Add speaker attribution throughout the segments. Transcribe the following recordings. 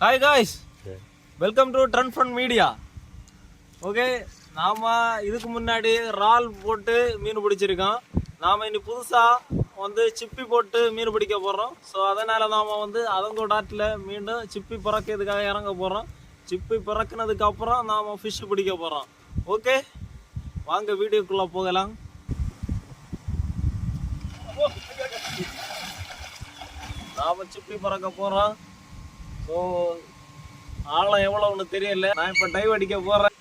Speaker 1: Hi guys, welcome to Trend Front Media. Okay, நாம இதுக்கு முன்னாடி ரால் போட்டு மீன் பிடிச்சிருக்கோம். நாம இனி புதுசா வந்து சிப்பி போட்டு மீன் பிடிக்க போறோம். ஸோ அதனால நாம வந்து அதங்கோடாட்டில் மீண்டும் சிப்பி பறக்கிறதுக்காக இறங்க போறோம். சிப்பி பறக்குனதுக்கு அப்புறம் நாம ஃபிஷ் பிடிக்க போறோம். ஓகே, வாங்க வீடியோக்குள்ள போகலாம். நாம சிப்பி பறக்க போறோம். ஸோ ஆழம் எவ்வளோன்னு தெரியல. நான் இப்போ டைவ் அடிக்க போறேன்.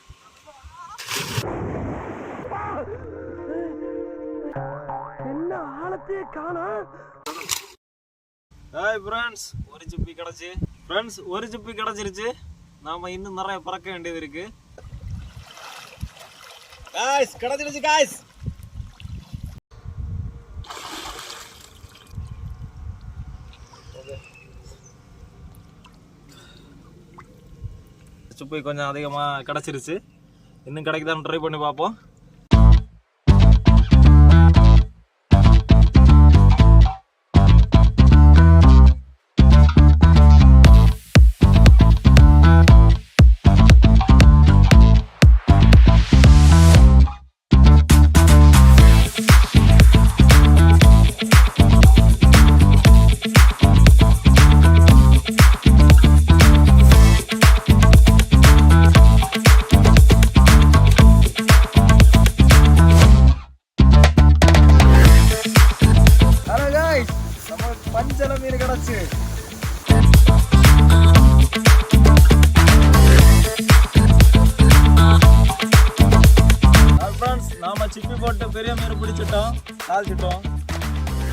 Speaker 1: என்ன ஆழத்தையே காணோம். ஹாய் ஃப்ரெண்ட்ஸ், ஒரு சிப்பி கிடச்சி. ஃப்ரெண்ட்ஸ், ஒரு சிப்பி கிடச்சிருச்சு. நாம இன்னும் நிறைய பறக்க வேண்டியது இருக்கு. காய்ஸ், கிடச்சிருச்சு காய்ஸ். சிப்பி கொஞ்சம் அதிகமாக கிடச்சிருச்சு. இன்னும் கிடைக்குதான்னு ட்ரை பண்ணி பார்ப்போம். பஞ்சல மீன் கிடச்சு. நாம சிப்பி போட்டு பெரிய மீன் பிடிச்சிட்டோம், தாழ்த்திட்டோம்.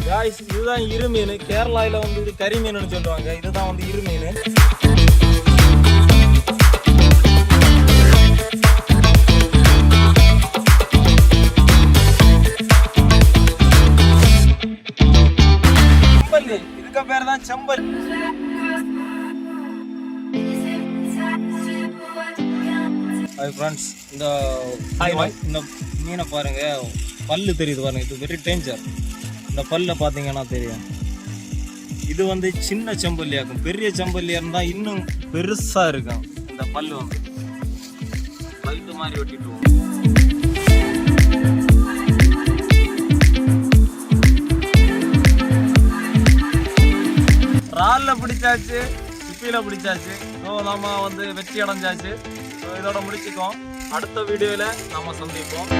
Speaker 1: காய்ஸ், இதுதான் இரு மீன். கேரளாவில் வந்து இது கறி மீன் சொல்லுவாங்க. இதுதான் வந்து இரு மீன். இதுக்கு பேர் தான் செம்பல். ஃப்ரெண்ட்ஸ், இந்த மீனை பாருங்க, பல்லு தெரியுது பாருங்க. இது வெரி டேஞ்சர். இந்த பல்ல பார்த்தீங்கன்னா தெரியும். இது வந்து சின்ன செம்பல்லியாக்கும். பெரிய செம்பல்லியா இருந்தால் இன்னும் பெருசா இருக்கும். இந்த பல்லு வந்து பல்லு மாதிரி வெட்டிட்டு ராலில் பிடிச்சாச்சு, சிப்பியில் பிடிச்சாச்சு. ஸோ நம்ம வந்து வெற்றி அடைஞ்சாச்சு. ஸோ இதோட முடிச்சுக்கோம். அடுத்த வீடியோவில் நம்ம சந்திப்போம்.